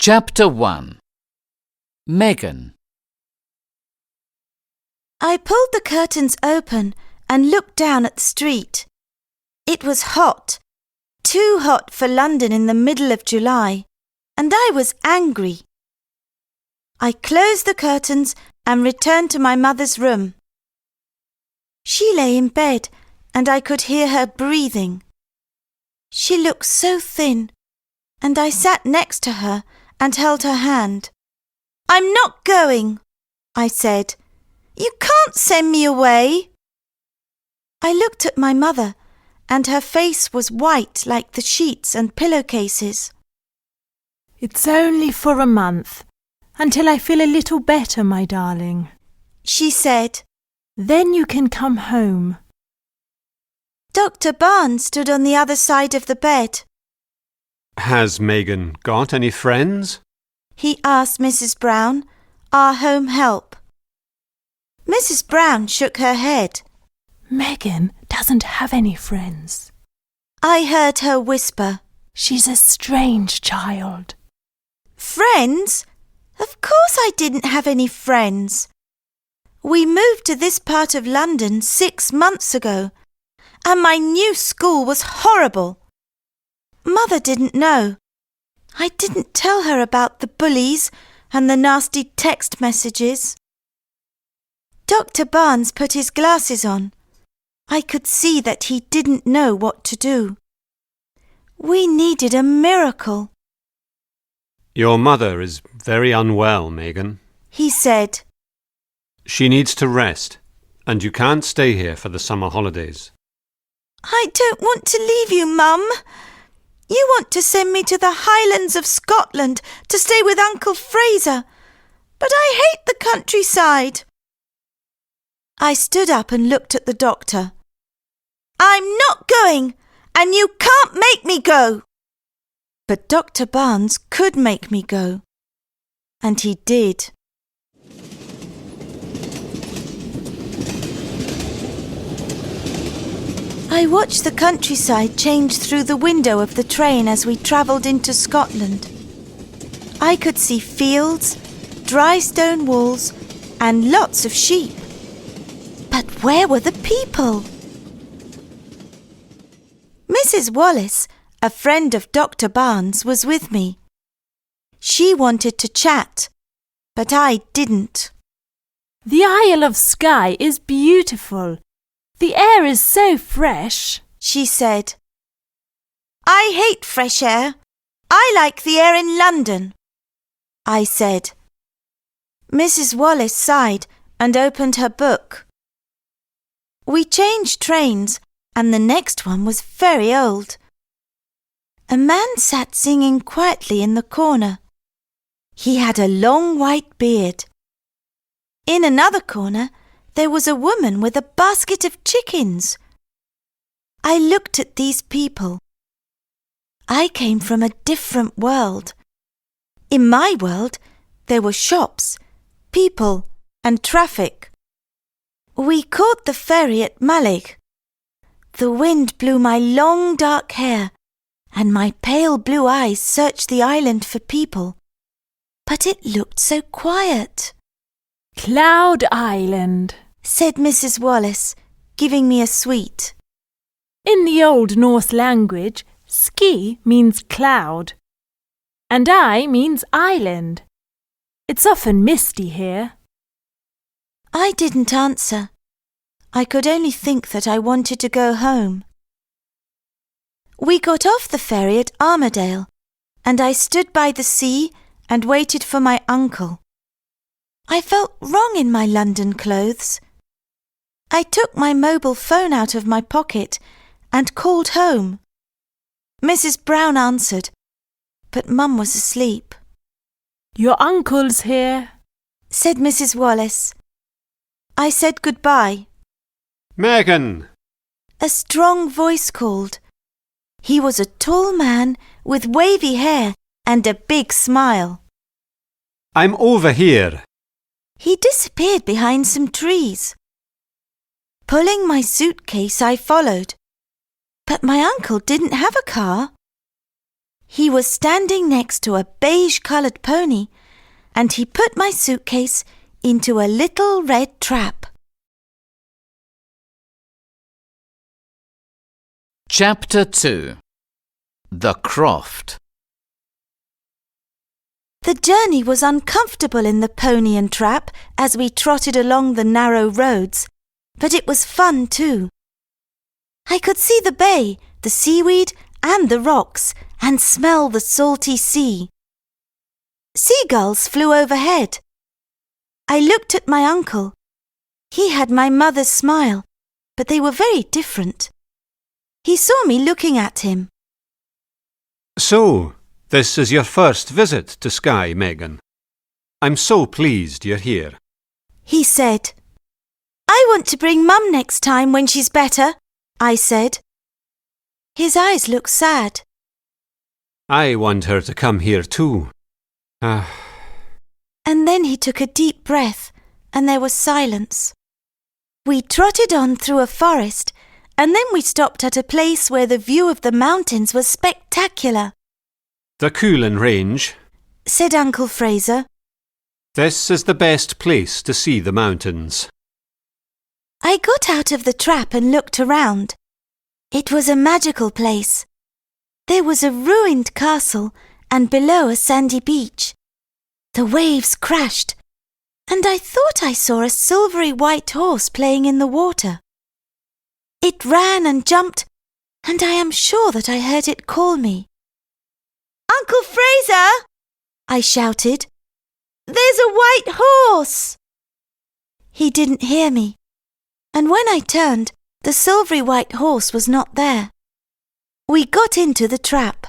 Chapter 1. Megan. I pulled the curtains open and looked down at the street. It was hot, too hot for London in the middle of July, and I was angry. I closed the curtains and returned to my mother's room. She lay in bed and I could hear her breathing. She looked so thin, and I sat next to her and held her hand. "I'm not going," I said. "You can't send me away." I looked at my mother, and her face was white like the sheets and pillowcases. "It's only for a month, until I feel a little better, my darling," she said. "Then you can come home." Dr. Barnes stood on the other side of the bed. Has Megan got any friends? He asked Mrs. Brown, our home help. Mrs. Brown shook her head. "Megan doesn't have any friends." I heard her whisper. "She's a strange child." Friends? Of course I didn't have any friends. We moved to this part of London 6 months ago, and my new school was horrible. Mother didn't know. I didn't tell her about the bullies and the nasty text messages. Dr. Barnes put his glasses on. I could see that he didn't know what to do. We needed a miracle. Your mother is very unwell, Megan. He said. She needs to rest, and you can't stay here for the summer holidays. I don't want to leave you, Mum. You want to send me to the Highlands of Scotland to stay with Uncle Fraser, but I hate the countryside. I stood up and looked at the doctor. "I'm not going, and you can't make me go." But Dr. Barnes could make me go, and he did. I watched the countryside change through the window of the train as we travelled into Scotland. I could see fields, dry stone walls, and lots of sheep. But where were the people? Mrs. Wallace, a friend of Dr. Barnes, was with me. She wanted to chat, but I didn't. "The Isle of Skye is beautiful. The air is so fresh," she said. "I hate fresh air. I like the air in London," I said. Mrs. Wallace sighed and opened her book. We changed trains, and the next one was very old. A man sat singing quietly in the corner. He had a long white beard. In another corner, there was a woman with a basket of chickens. I looked at these people. I came from a different world. In my world, there were shops, people, and traffic. We caught the ferry at Mallig. The wind blew my long dark hair, and my pale blue eyes searched the island for people. But it looked so quiet. "Cloud Island," said Mrs. Wallace, giving me a sweet. "In the Old Norse language, Skye means cloud, and I means island. It's often misty here." I didn't answer. I could only think that I wanted to go home. We got off the ferry at Armadale, and I stood by the sea and waited for my uncle. I felt wrong in my London clothes. I took my mobile phone out of my pocket and called home. Mrs. Brown answered, but Mum was asleep. "Your uncle's here," said Mrs. Wallace. I said goodbye. Megan! A strong voice called. He was a tall man with wavy hair and a big smile. "I'm over here." He disappeared behind some trees. Pulling my suitcase, I followed. But my uncle didn't have a car. He was standing next to a beige-coloured pony, and he put my suitcase into a little red trap. Chapter 2. The Croft. The journey was uncomfortable in the pony and trap as we trotted along the narrow roads, but it was fun too. I could see the bay, the seaweed, and the rocks, and smell the salty sea. Seagulls flew overhead. I looked at my uncle. He had my mother's smile, but they were very different. He saw me looking at him. So, this is your first visit to Skye, Megan. I'm so pleased you're here. He said. I want to bring Mum next time when she's better, I said. His eyes looked sad. I want her to come here too. And then he took a deep breath, and there was silence. We trotted on through a forest, and then we stopped at a place where the view of the mountains was spectacular. The Coolin Range, said Uncle Fraser. This is the best place to see the mountains. I got out of the trap and looked around. It was a magical place. There was a ruined castle and below a sandy beach. The waves crashed, and I thought I saw a silvery white horse playing in the water. It ran and jumped, and I am sure that I heard it call me. Uncle Fraser! I shouted. There's a white horse! He didn't hear me, and when I turned, the silvery white horse was not there. We got into the trap.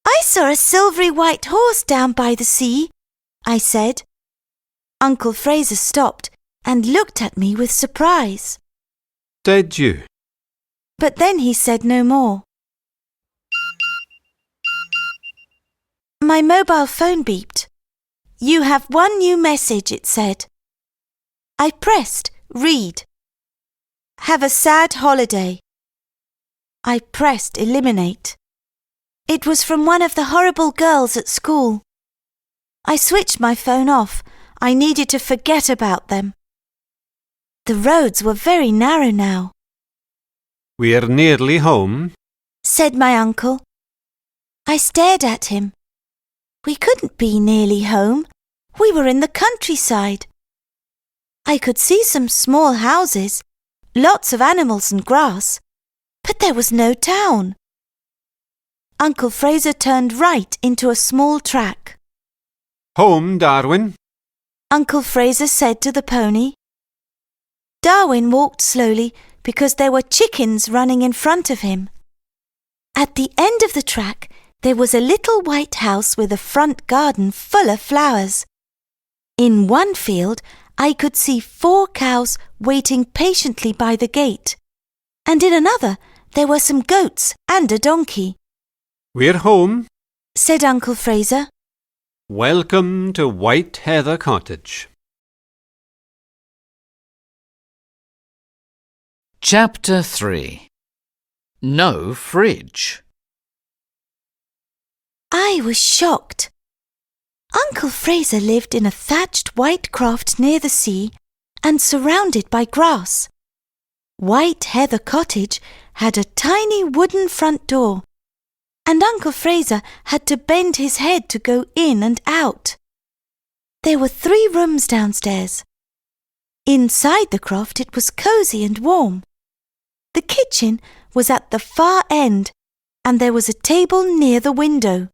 I saw a silvery white horse down by the sea, I said. Uncle Fraser stopped and looked at me with surprise. Did you? But then he said no more. My mobile phone beeped. You have one new message, it said. I pressed read. Have a sad holiday. I pressed eliminate. It was from one of the horrible girls at school. I switched my phone off. I needed to forget about them. The roads were very narrow now. We're nearly home, said my uncle. I stared at him. We couldn't be nearly home. We were in the countryside. I could see some small houses, lots of animals and grass, but there was no town. Uncle Fraser turned right into a small track. Home, Darwin, Uncle Fraser said to the pony. Darwin walked slowly because there were chickens running in front of him. At the end of the track, there was a little white house with a front garden full of flowers. In one field, I could see 4 cows waiting patiently by the gate, and in another, there were some goats and a donkey. We're home, said Uncle Fraser. Welcome to White Heather Cottage. Chapter 3. No fridge. I was shocked. Uncle Fraser lived in a thatched white croft near the sea and surrounded by grass. White Heather Cottage had a tiny wooden front door, and Uncle Fraser had to bend his head to go in and out. There were 3 rooms downstairs. Inside the croft it was cosy and warm. The kitchen was at the far end, and there was a table near the window.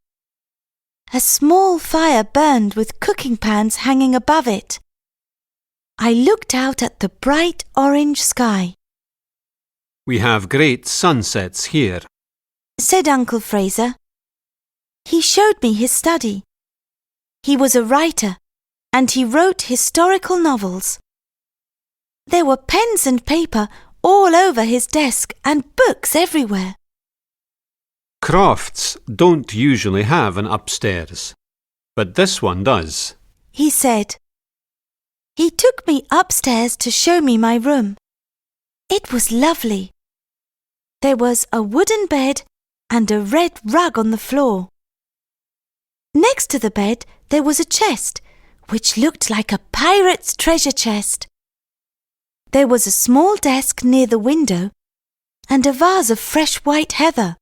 A small fire burned with cooking pans hanging above it. I looked out at the bright orange sky. We have great sunsets here, said Uncle Fraser. He showed me his study. He was a writer, and he wrote historical novels. There were pens and paper all over his desk and books everywhere. Crofts don't usually have an upstairs, but this one does, he said. He took me upstairs to show me my room. It was lovely. There was a wooden bed and a red rug on the floor. Next to the bed there was a chest, which looked like a pirate's treasure chest. There was a small desk near the window and a vase of fresh white heather.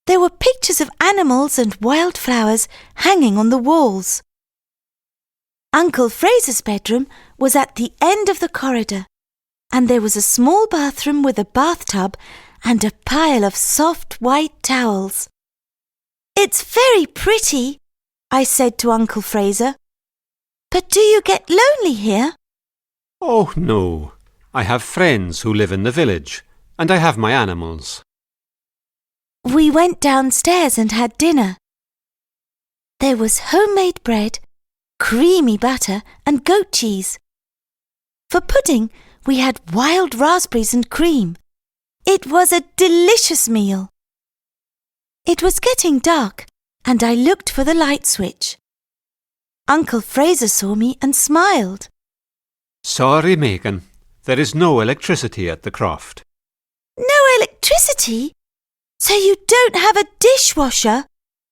There were pictures of animals and wildflowers hanging on the walls. Uncle Fraser's bedroom was at the end of the corridor, and there was a small bathroom with a bathtub and a pile of soft white towels. "It's very pretty," I said to Uncle Fraser. "But do you get lonely here?" Oh, no. I have friends who live in the village, and I have my animals. We went downstairs and had dinner. There was homemade bread, creamy butter and goat cheese. For pudding, we had wild raspberries and cream. It was a delicious meal. It was getting dark, and I looked for the light switch. Uncle Fraser saw me and smiled. Sorry, Megan. There is no electricity at the croft. "No electricity? So you don't have a dishwasher?"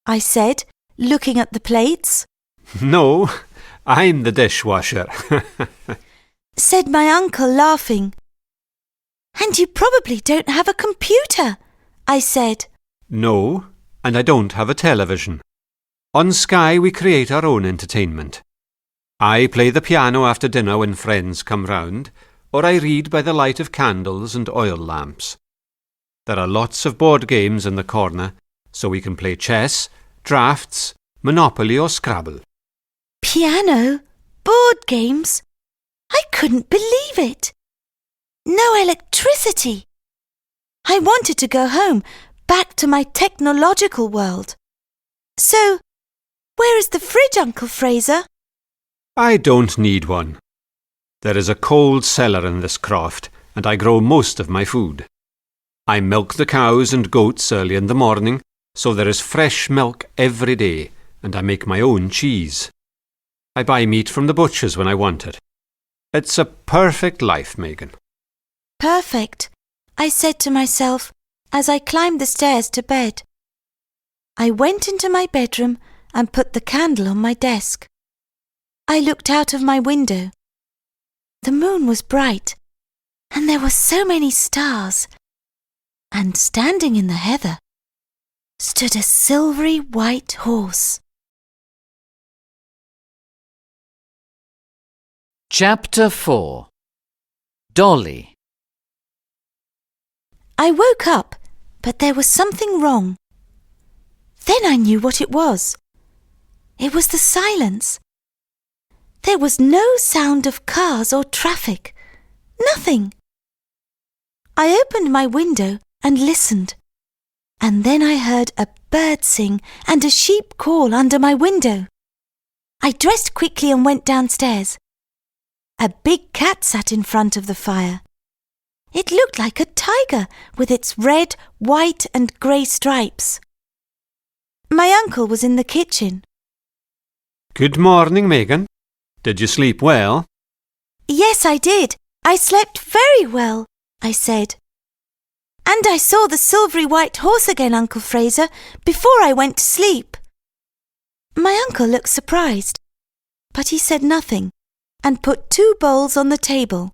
I said, looking at the plates. No, I'm the dishwasher. Said my uncle, laughing. "And you probably don't have a computer," I said. No, and I don't have a television. On Skye we create our own entertainment. I play the piano after dinner when friends come round, or I read by the light of candles and oil lamps. There are lots of board games in the corner, so we can play chess, draughts, Monopoly or Scrabble. Piano? Board games? I couldn't believe it. No electricity. I wanted to go home, back to my technological world. So, where is the fridge, Uncle Fraser? I don't need one. There is a cold cellar in this croft, and I grow most of my food. I milk the cows and goats early in the morning, so there is fresh milk every day, and I make my own cheese. I buy meat from the butchers when I want it. It's a perfect life, Megan. Perfect, I said to myself as I climbed the stairs to bed. I went into my bedroom and put the candle on my desk. I looked out of my window. The moon was bright, and there were so many stars. And standing in the heather stood a silvery white horse. Chapter 4. Dolly. I woke up, but there was something wrong. Then I knew what it was. It was the silence. There was no sound of cars or traffic. Nothing. I opened my window and listened. And then I heard a bird sing and a sheep call under my window. I dressed quickly and went downstairs. A big cat sat in front of the fire. It looked like a tiger with its red, white and grey stripes. My uncle was in the kitchen. Good morning, Megan. Did you sleep well? Yes, I did. I slept very well, I said. And I saw the silvery white horse again, Uncle Fraser, before I went to sleep. My uncle looked surprised, but he said nothing and put 2 bowls on the table.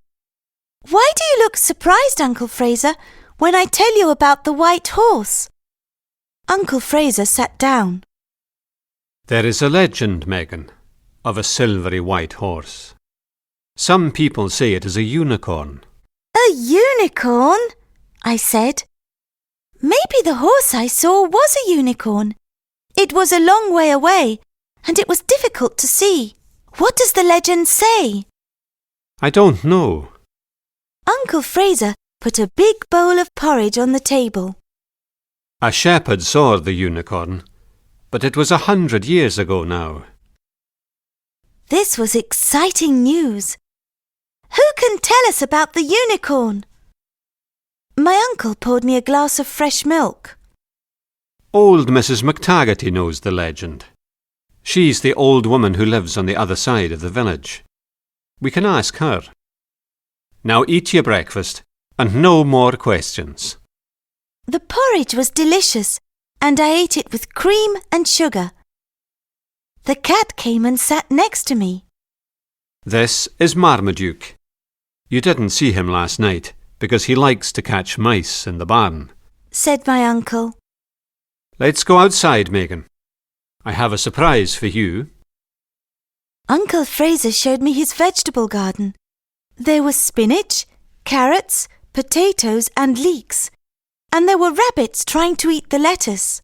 Why do you look surprised, Uncle Fraser, when I tell you about the white horse? Uncle Fraser sat down. There is a legend, Megan, of a silvery white horse. Some people say it is a unicorn. A unicorn? I said. Maybe the horse I saw was a unicorn. It was a long way away, and it was difficult to see. What does the legend say? I don't know. Uncle Fraser put a big bowl of porridge on the table. A shepherd saw the unicorn, but it was 100 years ago now. This was exciting news. Who can tell us about the unicorn? My uncle poured me a glass of fresh milk. Old Mrs. McTaggarty knows the legend. She's the old woman who lives on the other side of the village. We can ask her. Now eat your breakfast and no more questions. The porridge was delicious, and I ate it with cream and sugar. The cat came and sat next to me. This is Marmaduke. You didn't see him last night because he likes to catch mice in the barn, said my uncle. Let's go outside, Megan. I have a surprise for you. Uncle Fraser showed me his vegetable garden. There was spinach, carrots, potatoes and leeks, and there were rabbits trying to eat the lettuce.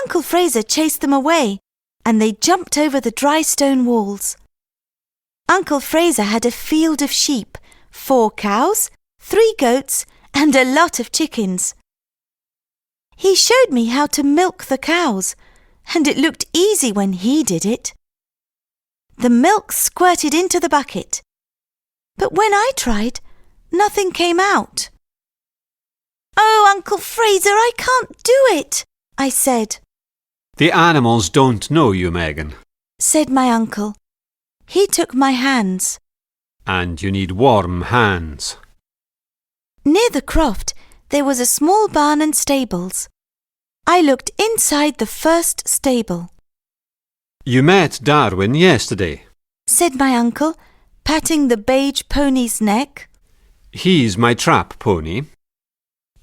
Uncle Fraser chased them away, and they jumped over the dry stone walls. Uncle Fraser had a field of sheep, 4 cows, 3 goats, and a lot of chickens. He showed me how to milk the cows, and it looked easy when he did it. The milk squirted into the bucket, but when I tried, nothing came out. "Oh, Uncle Fraser, I can't do it," I said. The animals don't know you, Megan. Said my uncle. He took my hands. And you need warm hands. Near the croft, there was a small barn and stables. I looked inside the first stable. You met Darwin yesterday. Said my uncle, patting the beige pony's neck. He's my trap pony.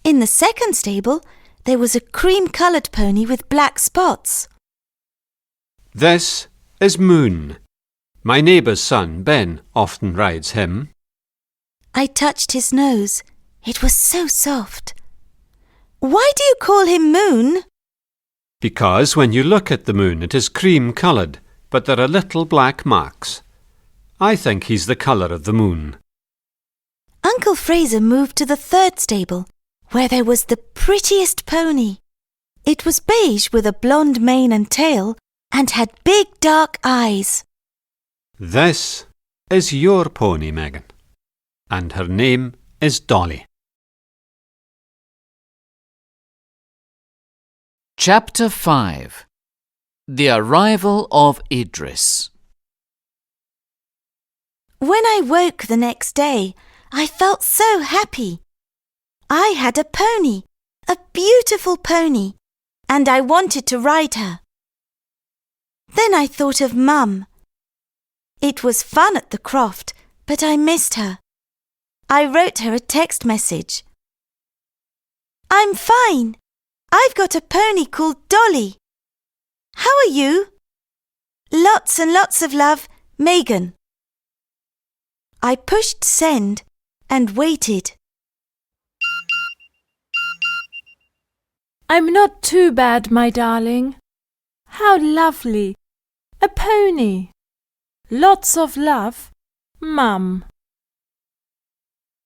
In the second stable, there was a cream-coloured pony with black spots. This is Moon. My neighbour's son, Ben, often rides him. I touched his nose. It was so soft. "Why do you call him Moon?" Because when you look at the moon, it is cream-coloured, but there are little black marks. I think he's the colour of the moon. Uncle Fraser moved to the third stable, where there was the prettiest pony. It was beige with a blonde mane and tail and had big dark eyes. This is your pony, Megan, and her name is Dolly. Chapter 5. The Arrival of Idris. When I woke the next day, I felt so happy. I had a pony, a beautiful pony, and I wanted to ride her. Then I thought of Mum. It was fun at the croft, but I missed her. I wrote her a text message. "I'm fine. I've got a pony called Dolly. How are you? Lots and lots of love, Megan." I pushed send and waited. I'm not too bad, my darling. How lovely. A pony. Lots of love, Mum.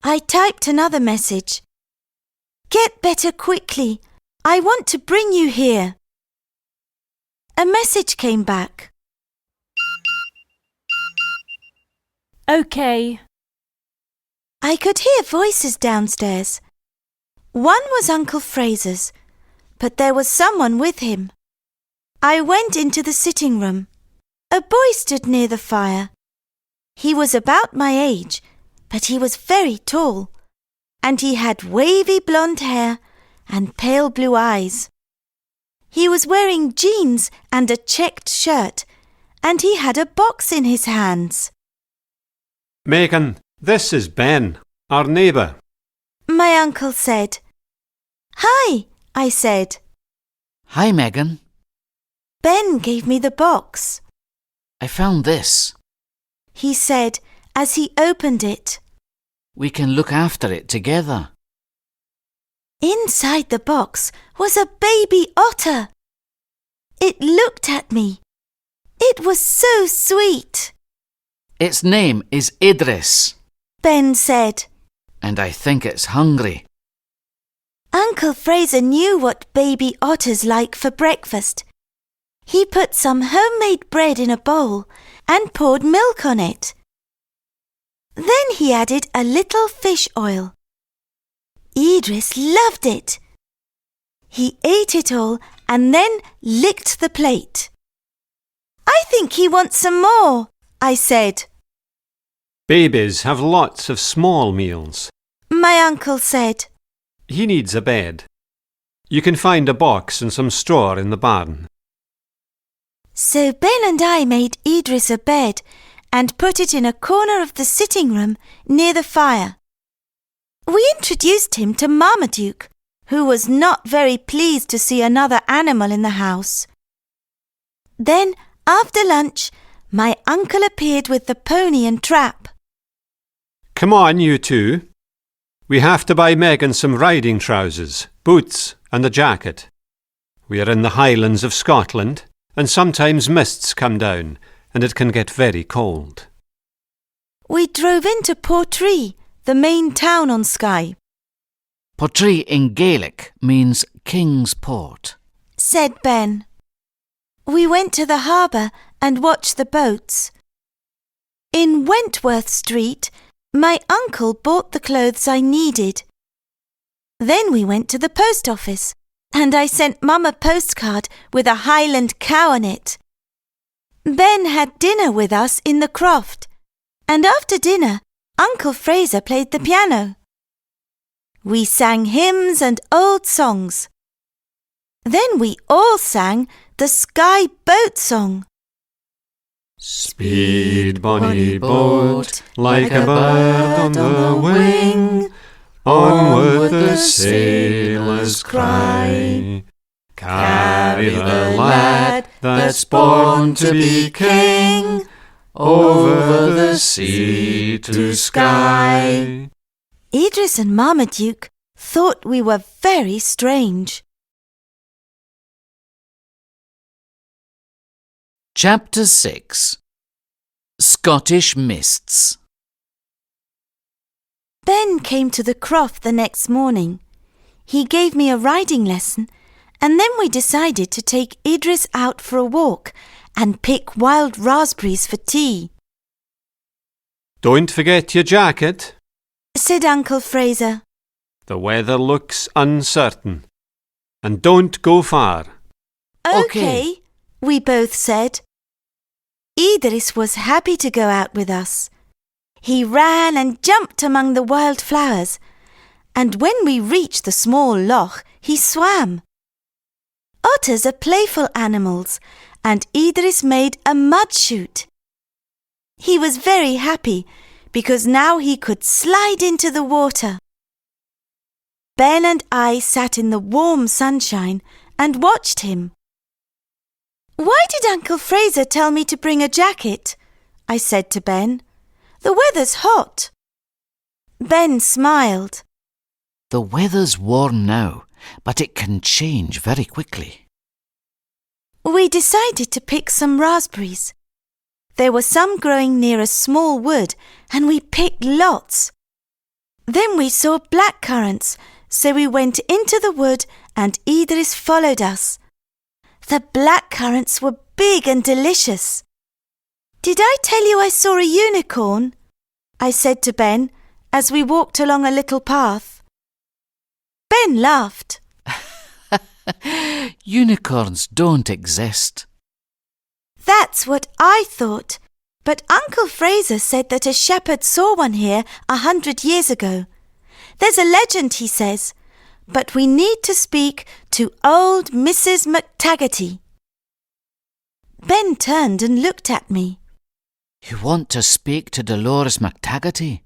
I typed another message. "Get better quickly. I want to bring you here." A message came back. OK. I could hear voices downstairs. One was Uncle Fraser's, but there was someone with him. I went into the sitting room. A boy stood near the fire. He was about my age, but he was very tall, and he had wavy blonde hair and pale blue eyes. He was wearing jeans and a checked shirt, and he had a box in his hands. Megan, this is Ben, our neighbour. My uncle said. "Hi," I said. Hi, Megan. Ben gave me the box. I found this. He said as he opened it. We can look after it together. Inside the box was a baby otter. It looked at me. It was so sweet. Its name is Idris, Ben said. and I think it's hungry. Uncle Fraser knew what baby otters like for breakfast. He put some homemade bread in a bowl and poured milk on it. Then he added a little fish oil. Idris loved it. He ate it all and then licked the plate. "I think he wants some more," I said. Babies have lots of small meals. My uncle said. He needs a bed. You can find a box and some straw in the barn. So Ben and I made Idris a bed and put it in a corner of the sitting room near the fire. We introduced him to Marmaduke, who was not very pleased to see another animal in the house. Then, after lunch, my uncle appeared with the pony and trap. Come on, you two. We have to buy Megan some riding trousers, boots and a jacket. We are in the Highlands of Scotland, and sometimes mists come down, and it can get very cold. We drove into Portree, the main town on Skye. Portree in Gaelic means King's Port, said Ben. We went to the harbour and watched the boats. In Wentworth Street, my uncle bought the clothes I needed. Then we went to the post office, and I sent Mum a postcard with a Highland cow on it. Ben had dinner with us in the croft, and after dinner, Uncle Fraser played the piano. We sang hymns and old songs. Then we all sang the Skye boat song. Speed, bonny boat, like a bird on the wing, onward the sailors cry. Carry the lad that's born to be king, over the sea to Skye. Idris and Marmaduke thought we were very strange. Chapter 6 Scottish Mists. Ben came to the croft the next morning. He gave me a riding lesson, and then we decided to take Idris out for a walk and pick wild raspberries for tea. Don't forget your jacket, said Uncle Fraser. The weather looks uncertain. And don't go far. Okay, we both said. Idris was happy to go out with us. He ran and jumped among the wild flowers, and when we reached the small loch, he swam. Otters are playful animals, and Idris made a mud chute. He was very happy because now he could slide into the water. Ben and I sat in the warm sunshine and watched him. Why did Uncle Fraser tell me to bring a jacket? I said to Ben. The weather's hot. Ben smiled. The weather's warm now, but it can change very quickly. We decided to pick some raspberries. There were some growing near a small wood, and we picked lots. Then we saw blackcurrants, so we went into the wood and Idris followed us. The blackcurrants were big and delicious. Did I tell you I saw a unicorn? I said to Ben as we walked along a little path. Ben laughed. Unicorns don't exist. That's what I thought, but Uncle Fraser said that a shepherd saw one here 100 years ago. There's a legend, he says, but we need to speak to old Mrs. McTaggarty. Ben turned and looked at me. You want to speak to Dolores McTaggarty?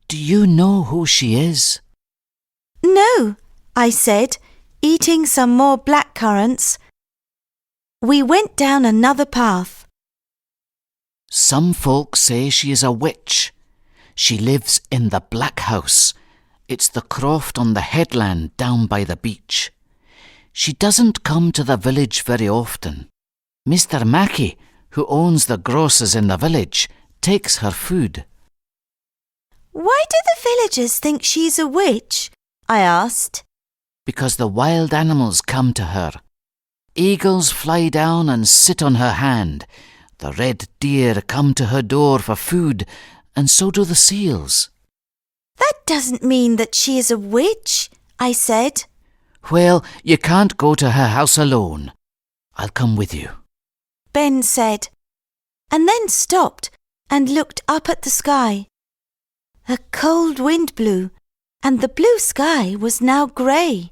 Do you know who she is? No, I said, eating some more blackcurrants. We went down another path. Some folks say she is a witch. She lives in the Black House. It's the croft on the headland down by the beach. She doesn't come to the village very often. Mr. Mackey, who owns the grocers in the village, takes her food. Why do the villagers think she's a witch? I asked. Because the wild animals come to her. Eagles fly down and sit on her hand. The red deer come to her door for food, and so do the seals. That doesn't mean that she is a witch, I said. Well, you can't go to her house alone. I'll come with you, Ben said, and then stopped and looked up at the sky. A cold wind blew, and the blue sky was now grey.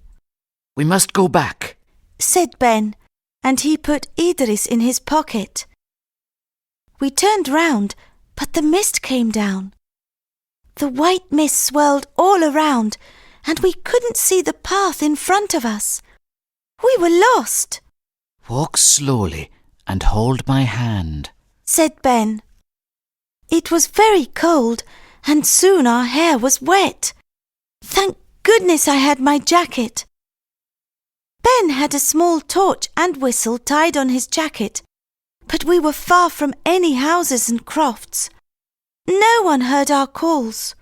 We must go back, said Ben, and he put Idris in his pocket. We turned round, but the mist came down. The white mist swirled all around, and we couldn't see the path in front of us. We were lost. Walk slowly and hold my hand, said Ben. It was very cold, and soon our hair was wet. Thank goodness I had my jacket. Ben had a small torch and whistle tied on his jacket, but we were far from any houses and crofts. No one heard our calls.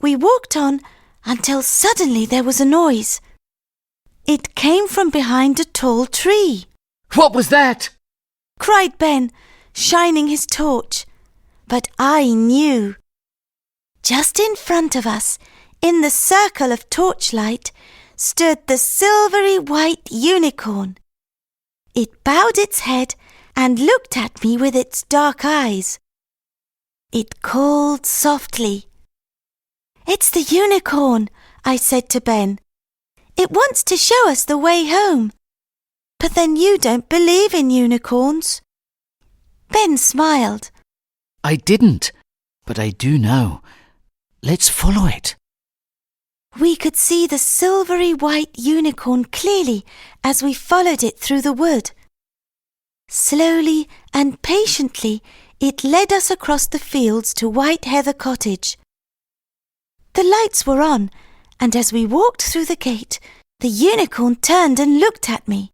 We walked on until suddenly there was a noise. It came from behind a tall tree. What was that? Cried Ben, shining his torch. But I knew. Just in front of us, in the circle of torchlight, stood the silvery white unicorn. It bowed its head and looked at me with its dark eyes. It called softly. It's the unicorn, I said to Ben. It wants to show us the way home. But then you don't believe in unicorns. Ben smiled. I didn't, but I do now. Let's follow it. We could see the silvery white unicorn clearly as we followed it through the wood. Slowly and patiently, it led us across the fields to White Heather Cottage. The lights were on, and as we walked through the gate, the unicorn turned and looked at me.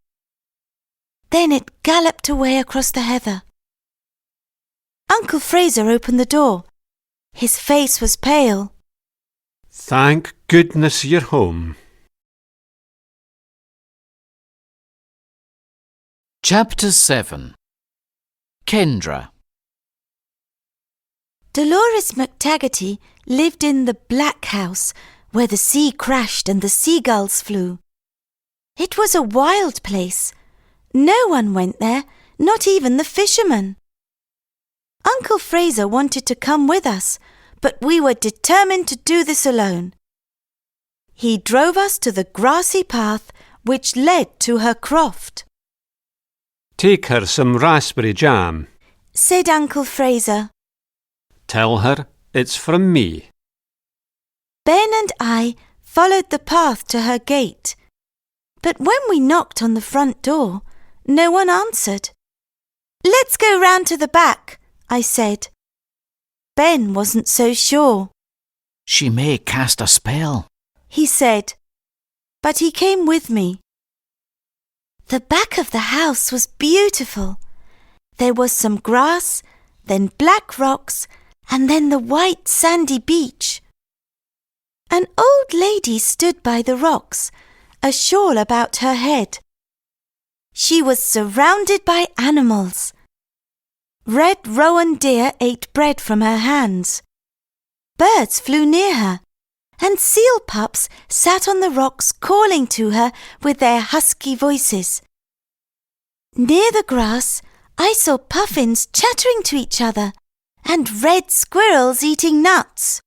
Then it galloped away across the heather. Uncle Fraser opened the door. His face was pale. Thank goodness you're home. Chapter 7. Kendra. Dolores McTaggarty lived in the Black House, where the sea crashed and the seagulls flew. It was a wild place. No one went there, not even the fishermen. Uncle Fraser wanted to come with us, but we were determined to do this alone. He drove us to the grassy path which led to her croft. Take her some raspberry jam. Said Uncle Fraser. Tell her it's from me. Ben and I followed the path to her gate. But when we knocked on the front door, no one answered. Let's go round to the back, I said. Ben wasn't so sure. She may cast a spell, he said, but he came with me. The back of the house was beautiful. There was some grass, then black rocks, and then the white sandy beach. An old lady stood by the rocks, a shawl about her head. She was surrounded by animals. Red rowan deer ate bread from her hands. Birds flew near her, and seal pups sat on the rocks calling to her with their husky voices. Near the grass, I saw puffins chattering to each other and red squirrels eating nuts.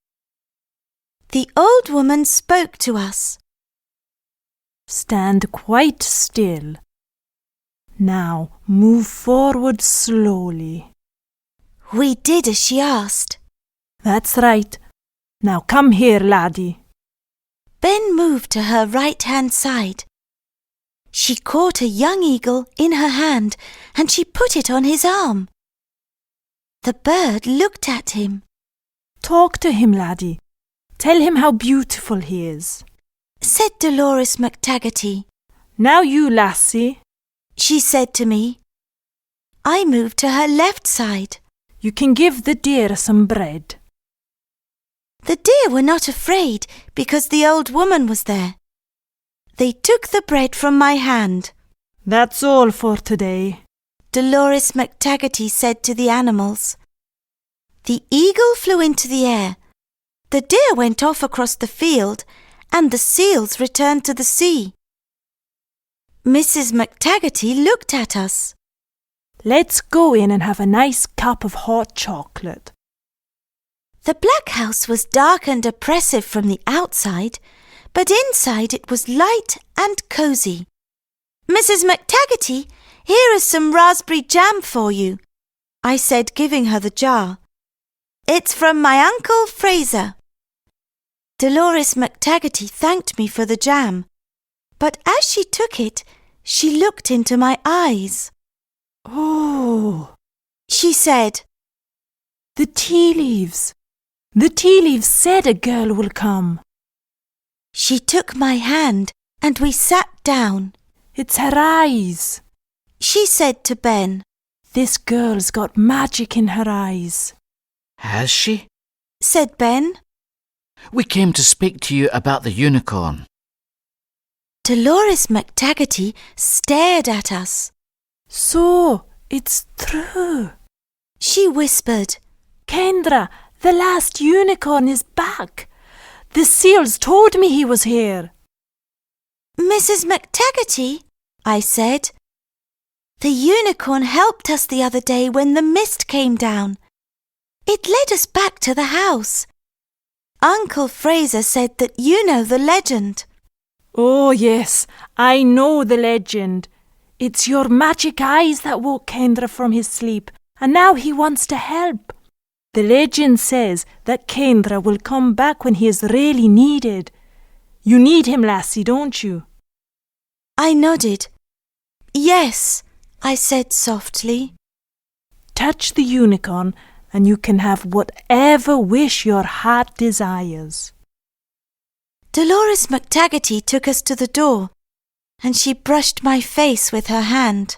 The old woman spoke to us. Stand quite still. Now move forward slowly. We did as she asked. That's right. Now come here, laddie. Ben moved to her right-hand side. She caught a young eagle in her hand and she put it on his arm. The bird looked at him. Talk to him, laddie. Tell him how beautiful he is, said Dolores McTaggarty. Now you, lassie, she said to me. I moved to her left side. You can give the deer some bread. The deer were not afraid because the old woman was there. They took the bread from my hand. That's all for today, Dolores McTaggarty said to the animals. The eagle flew into the air. The deer went off across the field and the seals returned to the sea. Mrs. McTaggarty looked at us. Let's go in and have a nice cup of hot chocolate. The Black House was dark and oppressive from the outside, but inside it was light and cosy. "Mrs. McTaggarty, here is some raspberry jam for you," I said, giving her the jar. "It's from my Uncle Fraser." Dolores McTaggarty thanked me for the jam, but as she took it, she looked into my eyes. Oh, She said, the tea leaves. The tea leaves said a girl will come. She took my hand and we sat down. It's her eyes. She said to Ben, This girl's got magic in her eyes. Has she? said Ben. We came to speak to you about the unicorn. Dolores McTaggarty stared at us. So, it's true. She whispered, Kendra, the last unicorn is back. The seals told me he was here. "Mrs. McTaggarty," I said, "the unicorn helped us the other day when the mist came down. It led us back to the house. Uncle Fraser said that you know the legend." Oh, yes, I know the legend. It's your magic eyes that woke Kendra from his sleep, and now he wants to help. The legend says that Kendra will come back when he is really needed. You need him, lassie, don't you? I nodded. "Yes," I said softly. Touch the unicorn and you can have whatever wish your heart desires. Dolores McTaggarty took us to the door, and she brushed my face with her hand.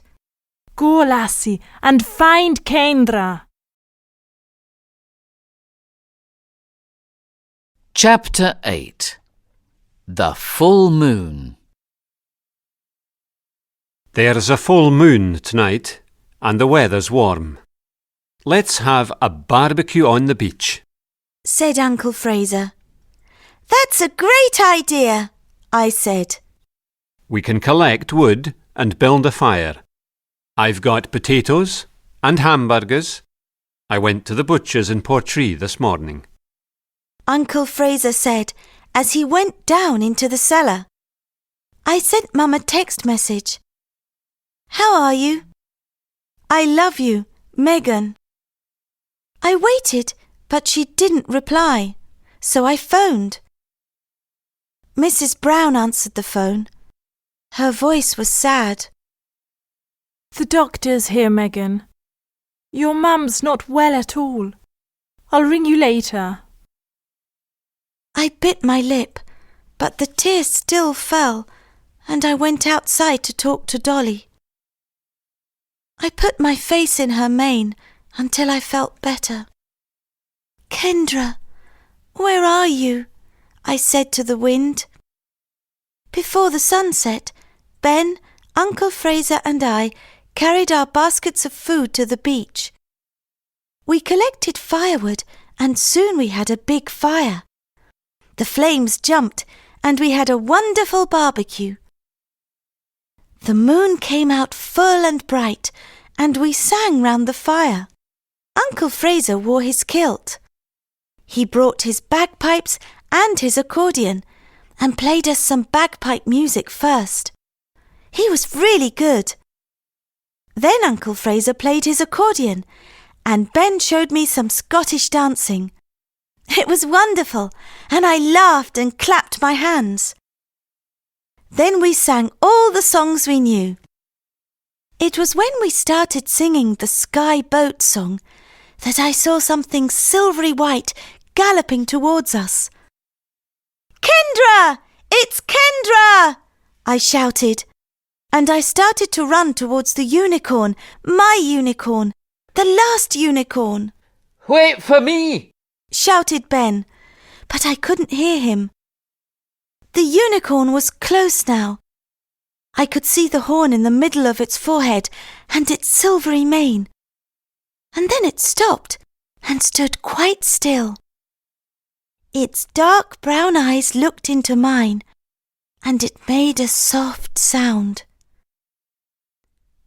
Go, lassie, and find Kendra. Chapter 8. The Full Moon. There's a full moon tonight, and the weather's warm. Let's have a barbecue on the beach, said Uncle Fraser. "That's a great idea," I said. We can collect wood and build a fire. I've got potatoes and hamburgers. I went to the butcher's in Portree this morning. Uncle Fraser said as he went down into the cellar. I sent Mum a text message. "How are you? I love you, Megan." I waited, but she didn't reply, so I phoned. Mrs. Brown answered the phone. Her voice was sad. The doctor's here, Megan. Your mum's not well at all. I'll ring you later. I bit my lip, but the tears still fell, and I went outside to talk to Dolly. I put my face in her mane until I felt better. "Kendra, where are you?" I said to the wind. Before the sun set, Ben, Uncle Fraser and I carried our baskets of food to the beach. We collected firewood and soon we had a big fire. The flames jumped and we had a wonderful barbecue. The moon came out full and bright and we sang round the fire. Uncle Fraser wore his kilt. He brought his bagpipes and his accordion and played us some bagpipe music first. He was really good. Then Uncle Fraser played his accordion and Ben showed me some Scottish dancing. It was wonderful and I laughed and clapped my hands. Then we sang all the songs we knew. It was when we started singing the Skye boat song that I saw something silvery white galloping towards us. "Kendra! It's Kendra!" I shouted, and I started to run towards the unicorn, my unicorn, the last unicorn. Wait for me! Shouted Ben, but I couldn't hear him. The unicorn was close now. I could see the horn in the middle of its forehead and its silvery mane. And then it stopped and stood quite still. Its dark brown eyes looked into mine, and it made a soft sound.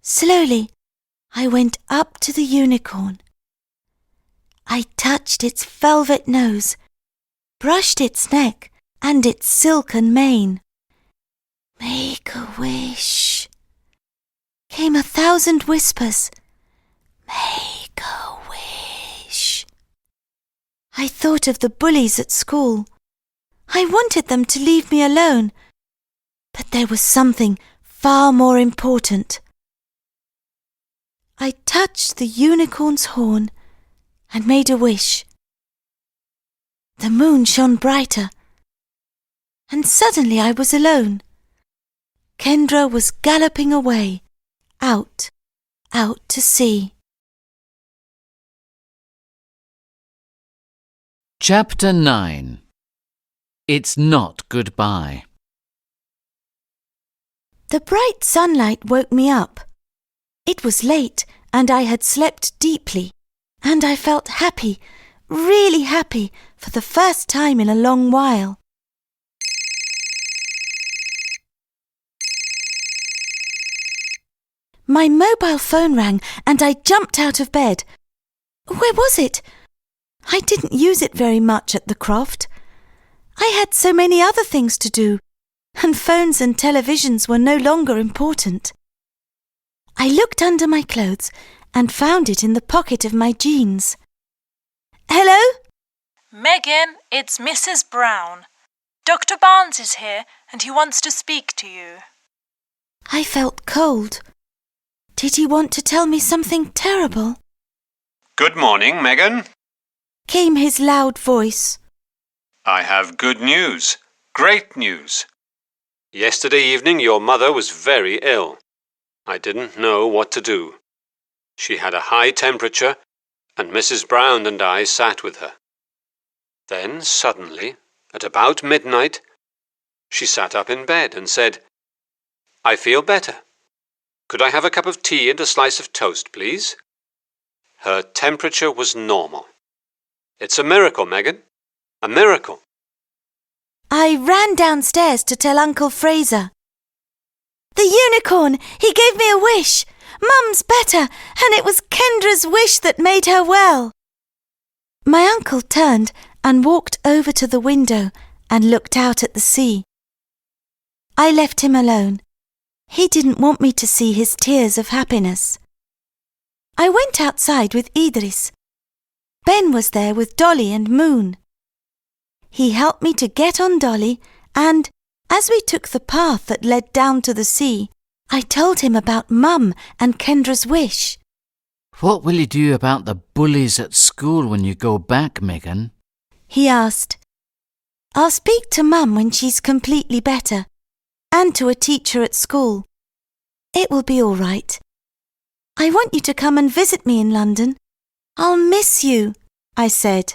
Slowly, I went up to the unicorn. I touched its velvet nose, brushed its neck, and its silken mane. Make a wish, came 1,000 whispers. Make a wish. I thought of the bullies at school. I wanted them to leave me alone, but there was something far more important. I touched the unicorn's horn and made a wish. The moon shone brighter, and suddenly I was alone. Kendra was galloping away, out to sea. Chapter 9. It's not goodbye. The bright sunlight woke me up. It was late, and I had slept deeply, and I felt happy, really happy, for the first time in a long while. My mobile phone rang, and I jumped out of bed. Where was it? I didn't use it very much at the croft. I had so many other things to do, and phones and televisions were no longer important. I looked under my clothes and found it in the pocket of my jeans. Hello? Megan, it's Mrs. Brown. Dr. Barnes is here and he wants to speak to you. I felt cold. Did he want to tell me something terrible? Good morning, Megan. Came his loud voice. I have good news. Great news. Yesterday evening your mother was very ill. I didn't know what to do. She had a high temperature, and Mrs. Brown and I sat with her. Then, suddenly, at about midnight, she sat up in bed and said, "I feel better. Could I have a cup of tea and a slice of toast, please?" Her temperature was normal. It's a miracle, Megan. A miracle. I ran downstairs to tell Uncle Fraser. The unicorn! He gave me a wish! Mum's better, and it was Kendra's wish that made her well. My uncle turned and walked over to the window and looked out at the sea. I left him alone. He didn't want me to see his tears of happiness. I went outside with Idris. Ben was there with Dolly and Moon. He helped me to get on Dolly, and as we took the path that led down to the sea, I told him about Mum and Kendra's wish. What will you do about the bullies at school when you go back, Megan? He asked. I'll speak to Mum when she's completely better, and to a teacher at school. It will be all right. I want you to come and visit me in London. I'll miss you, I said.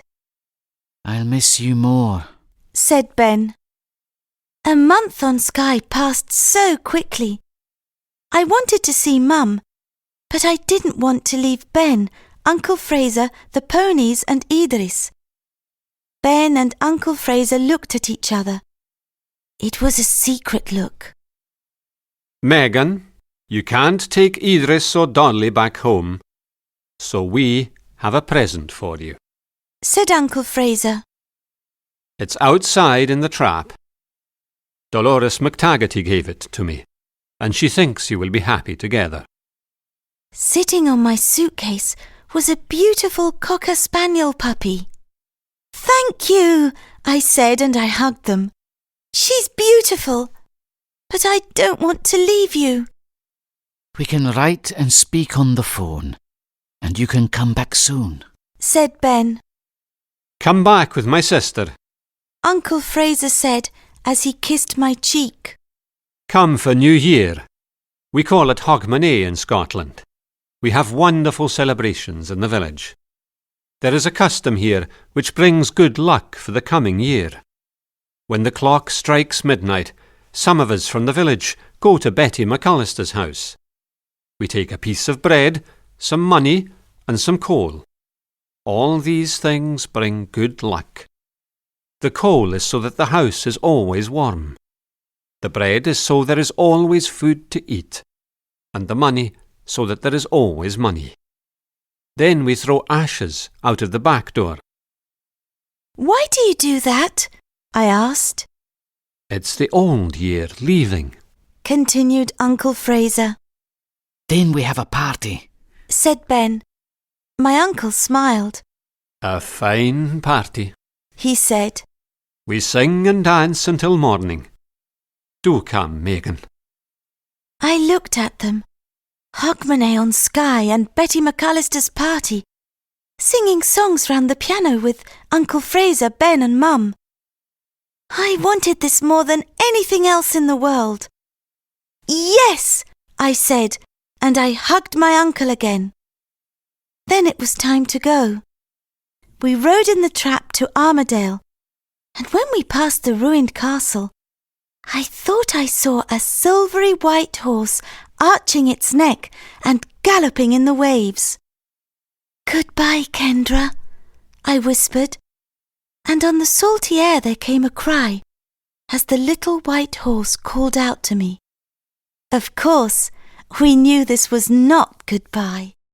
I'll miss you more, said Ben. A month on Skye passed so quickly. I wanted to see Mum, but I didn't want to leave Ben, Uncle Fraser, the ponies and Idris. Ben and Uncle Fraser looked at each other. It was a secret look. Megan, you can't take Idris or Dolly back home, so we have a present for you, said Uncle Fraser. It's outside in the trap. Dolores McTaggarty gave it to me, and she thinks you will be happy together. Sitting on my suitcase was a beautiful Cocker Spaniel puppy. Thank you, I said, and I hugged them. She's beautiful, but I don't want to leave you. We can write and speak on the phone, and you can come back soon, said Ben. Come back with my sister. Uncle Fraser said as he kissed my cheek. Come for New Year. We call it Hogmanay in Scotland. We have wonderful celebrations in the village. There is a custom here which brings good luck for the coming year. When the clock strikes midnight, some of us from the village go to Betty McAllister's house. We take a piece of bread, some money, and some coal. All these things bring good luck. The coal is so that the house is always warm. The bread is so there is always food to eat, and the money so that there is always money. Then we throw ashes out of the back door. Why do you do that? I asked. It's the old year leaving, continued Uncle Fraser. Then we have a party. Said Ben. My uncle smiled. a fine party. He said. We sing and dance until morning. Do come, Megan. I looked at them. Hogmanay on Skye and Betty McAllister's party, singing songs round the piano with Uncle Fraser, Ben and Mum. I wanted this more than anything else in the world. Yes, I said, and I hugged my uncle again. Then it was time to go. We rode in the trap to Armadale, and when we passed the ruined castle, I thought I saw a silvery white horse arching its neck and galloping in the waves. Goodbye, Kendra, I whispered, and on the salty air there came a cry as the little white horse called out to me. Of course, we knew this was not goodbye.